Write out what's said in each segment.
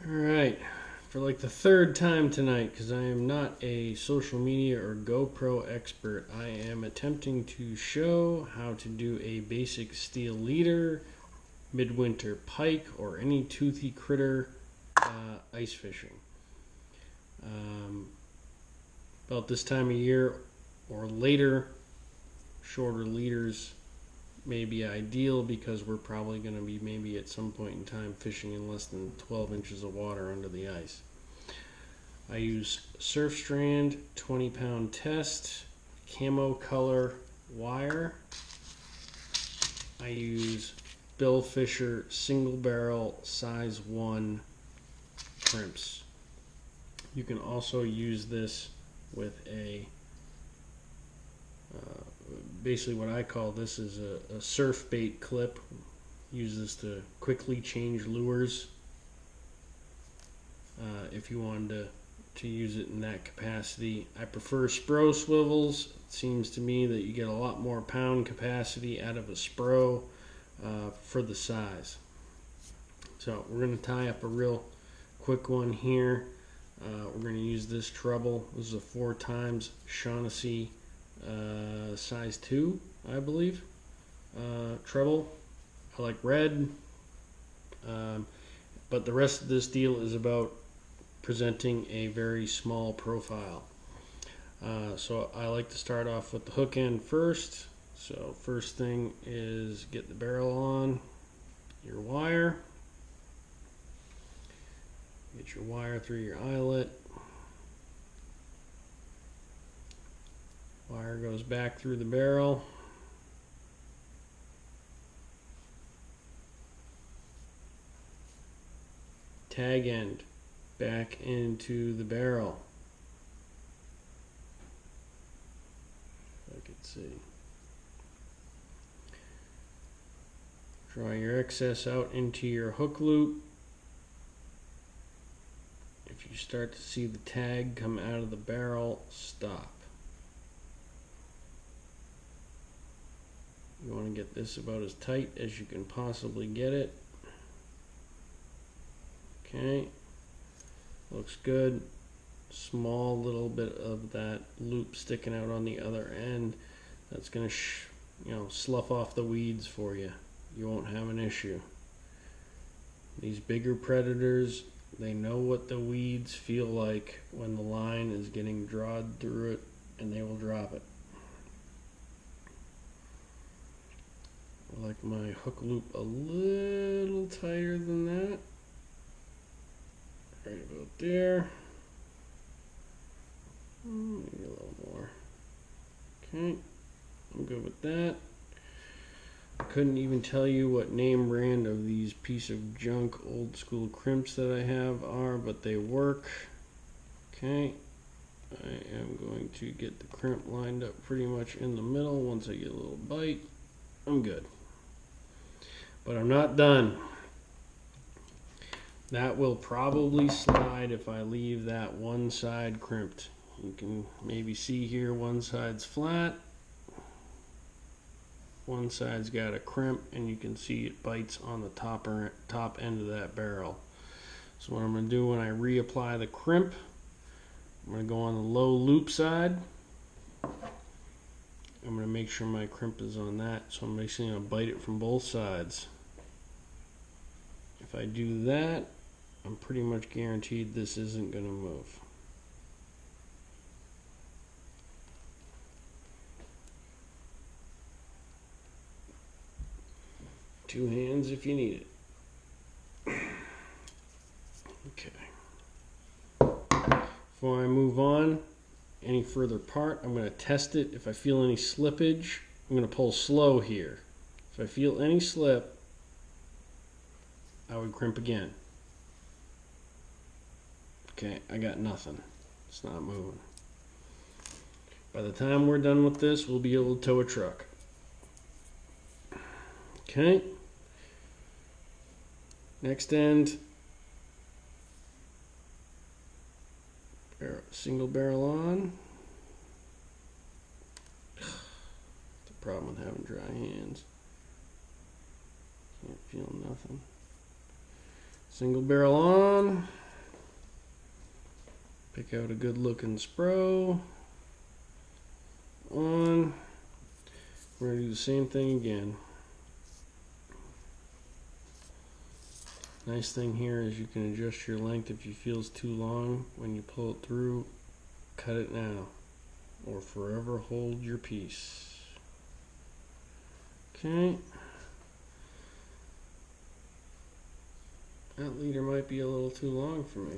Alright, for like the third time tonight, because I am not a social media or GoPro expert, I am attempting to show how to do a basic steel leader, midwinter pike, or any toothy critter ice fishing. Um, about this time of year or later, shorter leaders may be ideal because we're probably going to be maybe at some point in time fishing in less than 12 inches of water under the ice. I use Surf Strand 20-pound test, camo color wire. I use Bill Fisher single barrel size 1 crimps. You can also use this with a basically what I call this is a surf bait clip. Use this to quickly change lures if you wanted to use it in that capacity. I prefer Spro swivels. It seems to me that you get a lot more pound capacity out of a Spro for the size. So we're going to tie up a real quick one here. We're going to use this treble. This is a 4 times Shaughnessy size 2, I believe. Treble. I like red. But the rest of this deal is about presenting a very small profile. So I like to start off with the hook end first. So first thing is get the barrel on your wire. Get your wire through your eyelet. Wire goes back through the barrel. Tag end back into the barrel. If I could see. Draw your excess out into your hook loop. If you start to see the tag come out of the barrel, stop. You want to get this about as tight as you can possibly get it. Okay, looks good. Small little bit of that loop sticking out on the other end. That's going to slough off the weeds for you. You won't have an issue. These bigger predators, they know what the weeds feel like when the line is getting drawn through it, and they will drop it. I like my hook loop a little tighter than that. Right about there. Maybe a little more. Okay, I'm good with that. I couldn't even tell you what name brand of these piece of junk old school crimps that I have are, but they work. Okay, I am going to get the crimp lined up pretty much in the middle. Once I get a little bite, I'm good. But I'm not done. That will probably slide if I leave that one side crimped. You can maybe see here one side's flat, one side's got a crimp, and you can see it bites on the top end of that barrel. So what I'm going to do when I reapply the crimp, I'm going to go on the low loop side. I'm going to make sure my crimp is on that, so I'm basically going to bite it from both sides. If I do that, I'm pretty much guaranteed this isn't going to move. Two hands if you need it. Okay. Before I move on any further part, I'm going to test it. If I feel any slippage, I'm going to pull slow here. If I feel any slip, I would crimp again. Okay, I got nothing. It's not moving. By the time we're done with this, we'll be able to tow a truck. Okay. Next end. Single barrel on. The problem with having dry hands. Can't feel nothing. Single barrel on. Pick out a good looking Spro. On. We're going to do the same thing again. Nice thing here is you can adjust your length if you feel it's too long. When you pull it through, cut it now, or forever hold your peace. Okay. That leader might be a little too long for me.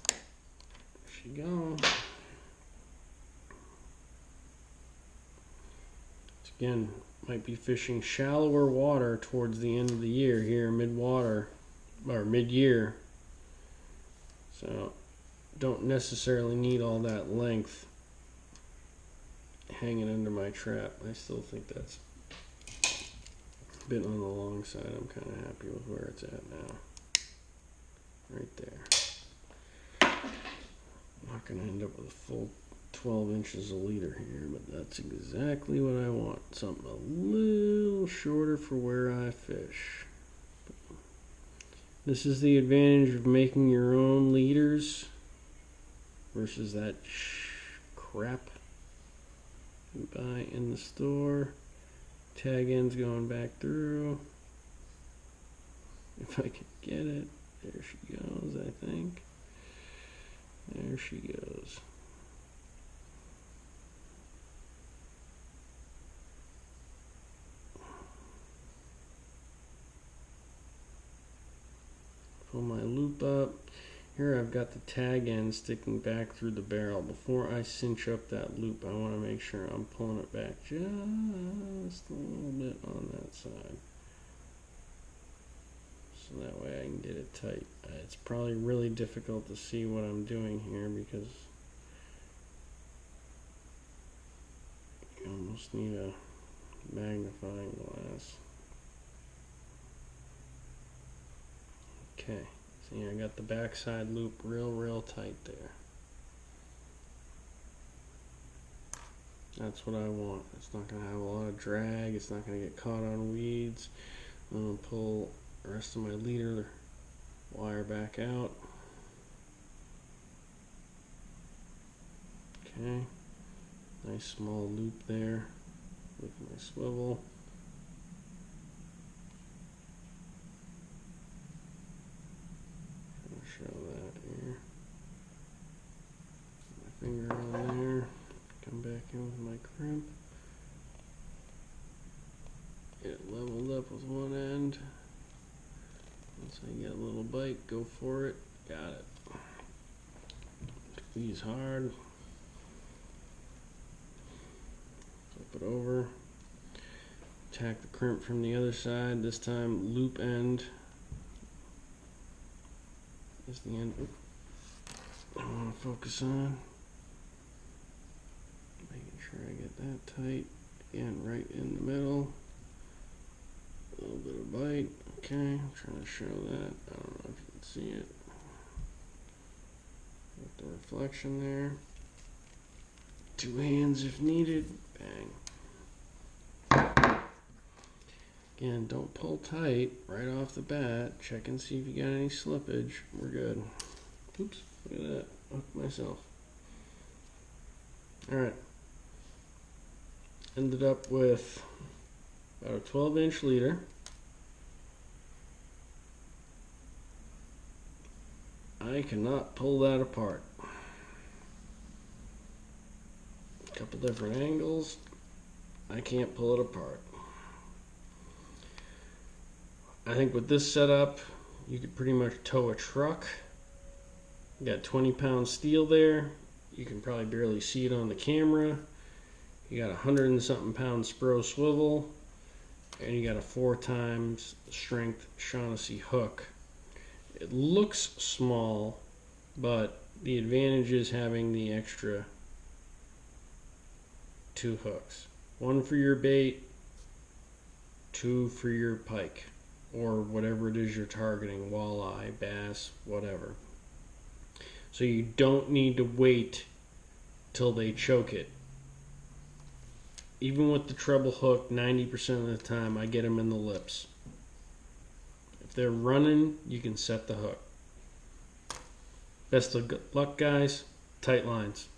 There she goes. Again, might be fishing shallower water towards the end of the year here, mid-water, or mid-year. So, don't necessarily need all that length hanging under my trap. I still think that's a bit on the long side. I'm kind of happy with where it's at now. Right there. I'm not going to end up with a full 12 inches a leader here, but that's exactly what I want. Something a little shorter for where I fish. This is the advantage of making your own leaders versus that crap you buy in the store. Tag end's going back through. If I can get it. There she goes, I think. There she goes. Pull my loop up. Here I've got the tag end sticking back through the barrel. Before I cinch up that loop, I want to make sure I'm pulling it back just a little bit on that side. So that way I can get it tight. It's probably really difficult to see what I'm doing here because you almost need a magnifying glass. Okay, see I got the backside loop real tight there. That's what I want. It's not going to have a lot of drag. It's not going to get caught on weeds. I'm going to pull the rest of my leader wire back out. Okay, nice small loop there with my swivel. Show that here. My finger on there. Come back in with my crimp. Get it leveled up with one end. Once I get a little bite, go for it. Got it. Squeeze hard. Flip it over. Tack the crimp from the other side. This time loop end. Is the end I want to focus on. Making sure I get that tight. Again, right in the middle. A little bit of bite. Okay, I'm trying to show that. I don't know if you can see it. With the reflection there. Two hands if needed. Bang. Again, don't pull tight right off the bat. Check and see if you got any slippage. We're good. Oops, look at that. Hooked myself. Alright. Ended up with about a 12-inch leader. I cannot pull that apart. A couple different angles. I can't pull it apart. I think with this setup, you could pretty much tow a truck. You got 20-pound steel there. You can probably barely see it on the camera. You got 100 and something pound Spro swivel, and you got a 4 times strength Shaughnessy hook. It looks small, but the advantage is having the extra 2 hooks. 1 for your bait, 2 for your pike, or whatever it is you're targeting, walleye, bass, whatever. So you don't need to wait till they choke it even with the treble hook, 90% of the time I get them in the lips. If they're running, you can set the hook. Best of luck, guys. Tight lines.